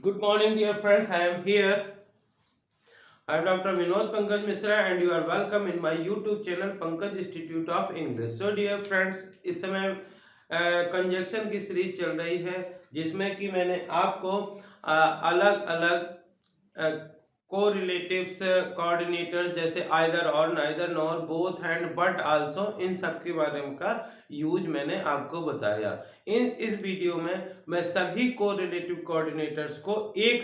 Good morning, dear friends. I am here. I am Dr. Vinod Pankaj Misra, and you are welcome in my YouTube channel Pankaj Institute of English. So, dear friends, इस समय conjunction की series चल रही है जिसमें कि मैंने आपको अलग अलग कोरिलेटिव्स कोऑर्डिनेटर्स जैसे आइदर और neither nor both and but also in सब के बारे में का यूज मैंने आपको बताया। इस वीडियो में मैं सभी कोरिलेटिव कोऑर्डिनेटर्स को एक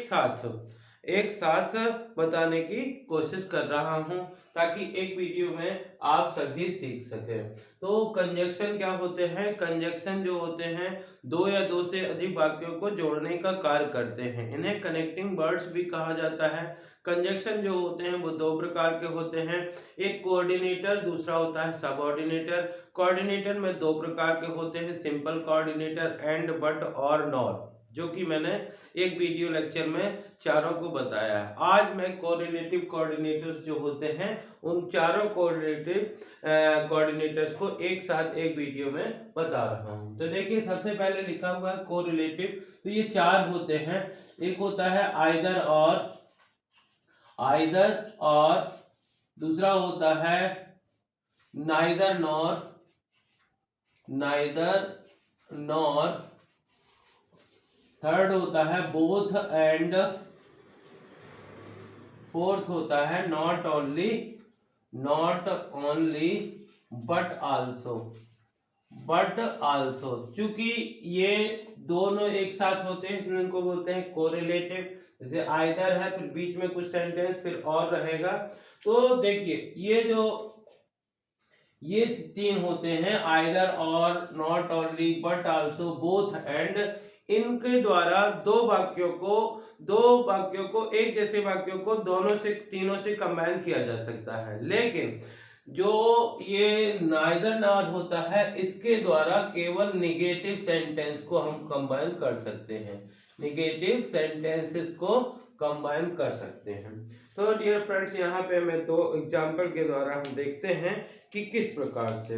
साथ बताने की कोशिश कर रहा हूं ताकि एक वीडियो में आप सभी सीख सकें। तो कंजक्शन क्या होते हैं? कंजक्शन जो होते हैं दो या दो से अधिक वाक्यों को जोड़ने का कार्य करते हैं। इन्हें कनेक्टिंग वर्ड्स भी कहा जाता है। कंजक्शन जो होते हैं वो दो प्रकार के होते हैं, एक कोऑर्डिनेटर, दूसरा होता है सबऑर्डिनेटर। कोऑर्डिनेटर में दो प्रकार के होते हैं, सिंपल कोऑर्डिनेटर एंड बट और नॉर, जो कि मैंने एक वीडियो लेक्चर में चारों को बताया है। आज मैं कोरिलेटिव कोऑर्डिनेटर्स जो होते हैं उन चारों कोरिलेटिव कोऑर्डिनेटर्स को एक साथ एक वीडियो में बता रहा हूं। तो देखिए, सबसे पहले लिखा हुआ है कोरिलेटिव। तो ये चार होते हैं। एक होता है आइदर और दूसरा होता है नाइदर नॉर, थर्ड होता है बोथ एंड, फोर्थ होता है नॉट ओनली बट आल्सो। चूंकि ये दोनों एक साथ होते हैं इसलिए इनको बोलते हैं कोरिलेटिव। जैसे आइदर है, फिर बीच में कुछ सेंटेंस, फिर और रहेगा। तो देखिए, ये तीन होते हैं, आइदर और, not only, but also, both and. इनके द्वारा दो वाक्यों को एक जैसे वाक्यों को तीनों से कंबाइन किया जा सकता है। लेकिन जो ये नाइदर नॉर होता है इसके द्वारा केवल निगेटिव सेंटेंस को हम कंबाइन कर सकते हैं, निगेटिव सेंटेंसेस को कंबाइन कर सकते हैं। तो डियर फ्रेंड्स, यहाँ पे मैं दो एग्जांपल के द्वारा हम देखते हैं कि किस प्रकार से।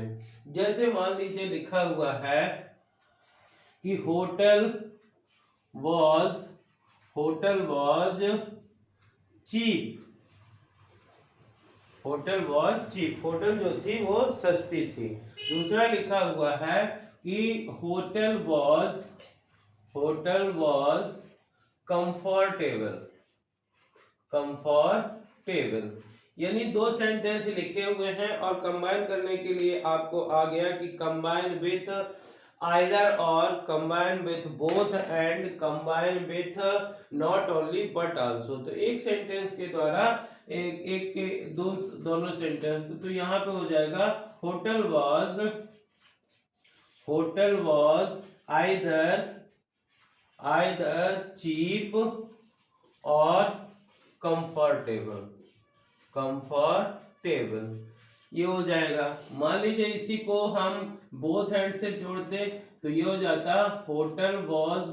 जैसे मान लीजिए लिखा हुआ है कि होटल वॉज चीप। होटल जो थी वो सस्ती थी। दूसरा लिखा हुआ है कि होटल वॉज कंफर्टेबल। यानी दो सेंटेंस लिखे हुए हैं और कंबाइन करने के लिए आपको आ गया कि कंबाइन विथ आइदर और, combine with both and, combine with not only but also. तो एक सेंटेंस के द्वारा एक के दोनों सेंटेंस। तो यहाँ पे हो जाएगा होटल वॉज आइदर चीप और कंफर्टेबल। ये हो जाएगा। मान लीजिए इसी को हम बोथ एंड से जोड़ते तो ये हो जाता hotel was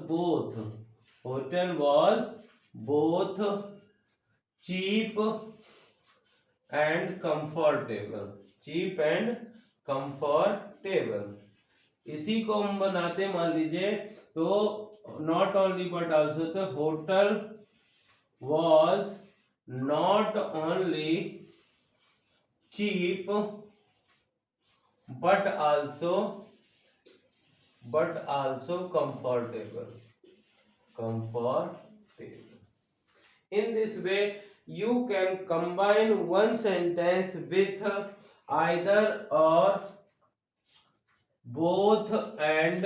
both cheap and comfortable. इसी को हम बनाते, मान लीजिए, तो नॉट ओनली बट आल्सो, तो hotel was not only cheap but also comfortable. In this way you can combine one sentence with either or, both and,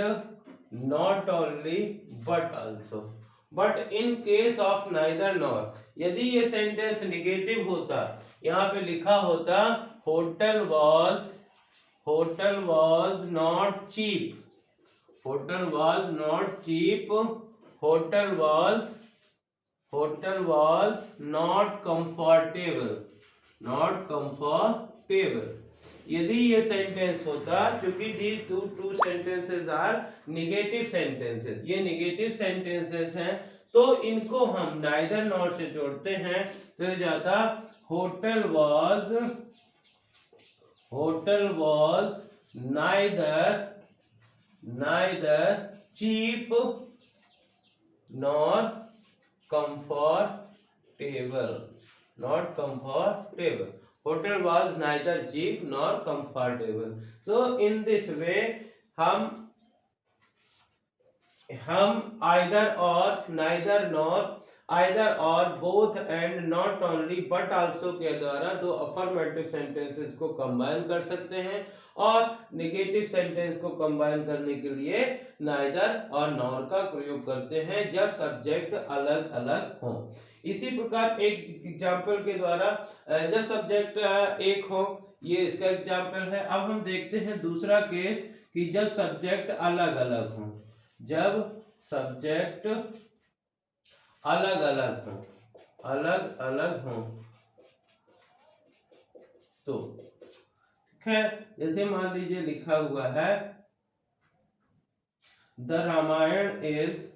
not only but also. But in case of neither nor, यदि ये sentence negative होता, यहाँ पे लिखा होता hotel was not cheap, hotel was not comfortable. यदि ये sentence होता, क्योंकि these two sentences are negative sentences, ये निगेटिव सेंटेंसेस हैं, तो इनको हम नाइदर नॉर से जोड़ते हैं तो ये जाता hotel was neither cheap nor comfortable, not comfortable. Hotel was neither cheap nor comfortable. So in this way हम either or, neither nor, either or, both and, not only but also के द्वारा दो अफर्मेटिव सेंटेंसेस को combine कर सकते हैं और negative sentence को कंबाइन करने के लिए neither और nor का प्रयोग करते हैं जब सब्जेक्ट अलग अलग हो। इसी प्रकार एक एग्जाम्पल के द्वारा जब सब्जेक्ट एक हो, ये इसका एग्जाम्पल है। अब हम देखते हैं दूसरा केस कि जब सब्जेक्ट अलग अलग हो, जब सब्जेक्ट अलग अलग हो, अलग अलग हो तो खैर जैसे मान लीजिए लिखा हुआ है the Ramayana is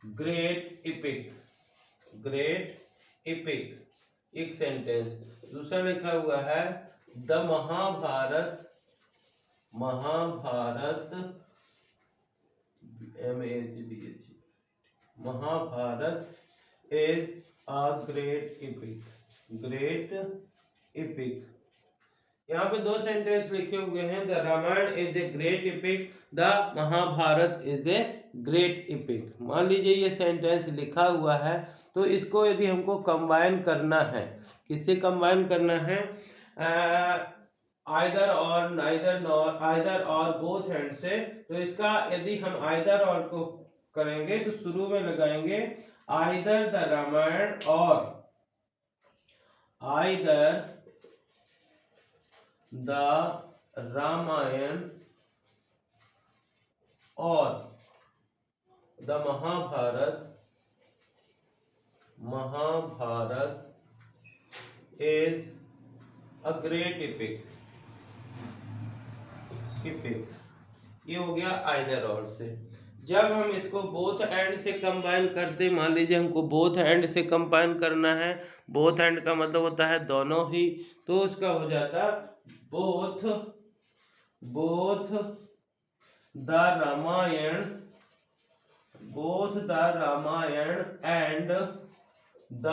great epic, great epic एक सेंटेंस। दूसरा लिखा हुआ है the Mahabharata is a great epic, great epic. यहाँ पे दो सेंटेंस लिखे हुए हैं the Ramayana is a great epic, the Mahabharata is a great epic. मान लीजिए ये सेंटेंस लिखा हुआ है तो इसको यदि हमको कंबाइन करना है, किससे कंबाइन करना है? आइदर और, नाइदर नॉर, आइदर और, बोथ एंड से। तो इसका यदि हम आइदर और को करेंगे तो शुरू में लगाएंगे आइदर द रामायण और, आइदर द रामायण और the Mahabharata is a great epic, epic. ये हो गया आइदर और से। जब हम इसको बोथ एंड से कंबाइन करते, मान लीजिए हमको बोथ एंड से कंबाइन करना है, बोथ एंड का मतलब होता है दोनों ही, तो उसका हो जाता both the Ramayana, both the Ramayana and the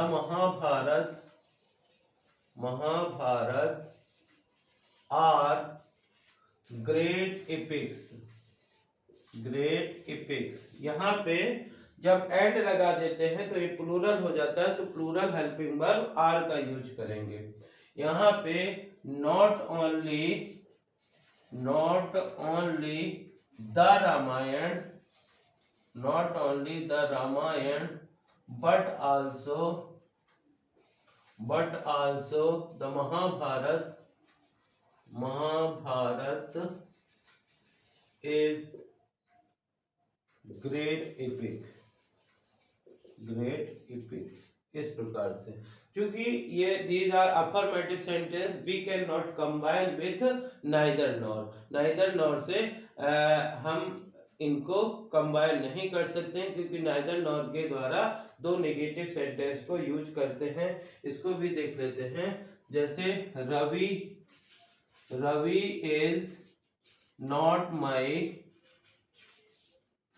Mahabharata are great epics, great epics. यहाँ पे जब एंड लगा देते हैं तो ये प्लूरल हो जाता है, तो प्लूरल हेल्पिंग वर्ब आर का यूज करेंगे। यहाँ पे not only the Ramayana, not only the Ramayana but also the Mahabharata is great epic, great epic. इस प्रकार से, क्योंकि ये these are affirmative sentence, we cannot combine with neither nor, neither nor से हम इनको कंबाइन नहीं कर सकते हैं, क्योंकि neither nor के द्वारा दो नेगेटिव सेंटेंस को यूज करते हैं। इसको भी देख लेते हैं, जैसे Ravi is not my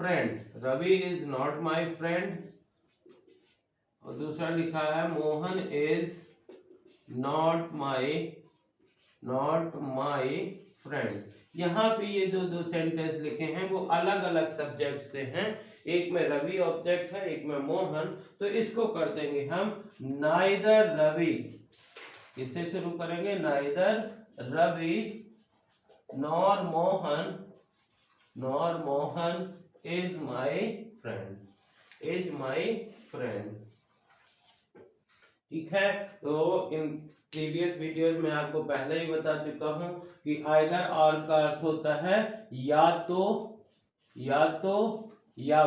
friend, Ravi is not my friend. और दूसरा लिखा है Mohan is not my friend. यहाँ पे ये दो सेंटेंस लिखे हैं वो अलग अलग सब्जेक्ट से हैं, एक में रवि ऑब्जेक्ट है, एक में मोहन। तो इसको कर देंगे हम नाइदर रवि, इससे शुरू करेंगे neither Ravi nor Mohan is my friend, ठीक है। तो इन प्रीवियस वीडियोस में आपको पहले ही बता चुका हूं कि आइदर और का अर्थ होता है या तो या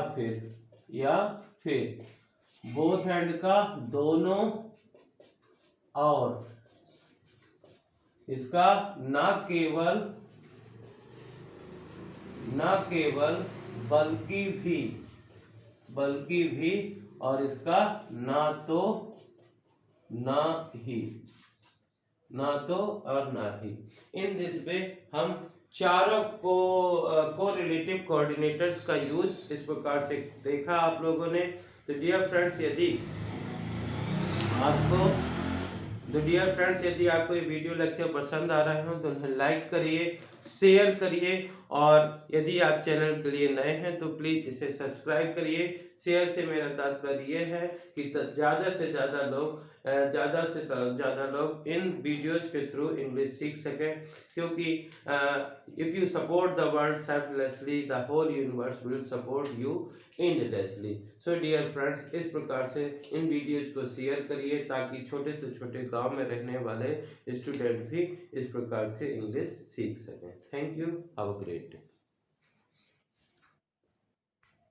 फिर, बोथ एंड का दोनों और, इसका ना केवल बल्कि भी, और इसका ना तो ना ही, ना तो और ना ही। इन दिस वे हम चारों को रिलेटिव कोऑर्डिनेटर्स का यूज इस प्रकार से देखा आप लोगों ने। तो डियर फ्रेंड्स, आपको डियर फ्रेंड्स, यदि आपको ये वीडियो लेक्चर पसंद आ रहे हो तो उन्हें लाइक करिए, शेयर करिए, और यदि आप चैनल के लिए नए हैं तो प्लीज़ इसे सब्सक्राइब करिए। शेयर से मेरा तात्पर्य ये है कि ज़्यादा से ज़्यादा लोग इन वीडियोज़ के थ्रू इंग्लिश सीख सकें, क्योंकि if you support the world selflessly the whole universe will support you endlessly. So dear friends, इस प्रकार से इन वीडियोज को शेयर करिए ताकि छोटे से छोटे गांव में रहने वाले स्टूडेंट भी इस प्रकार के इंग्लिश सीख सकें। Thank you, have a great day.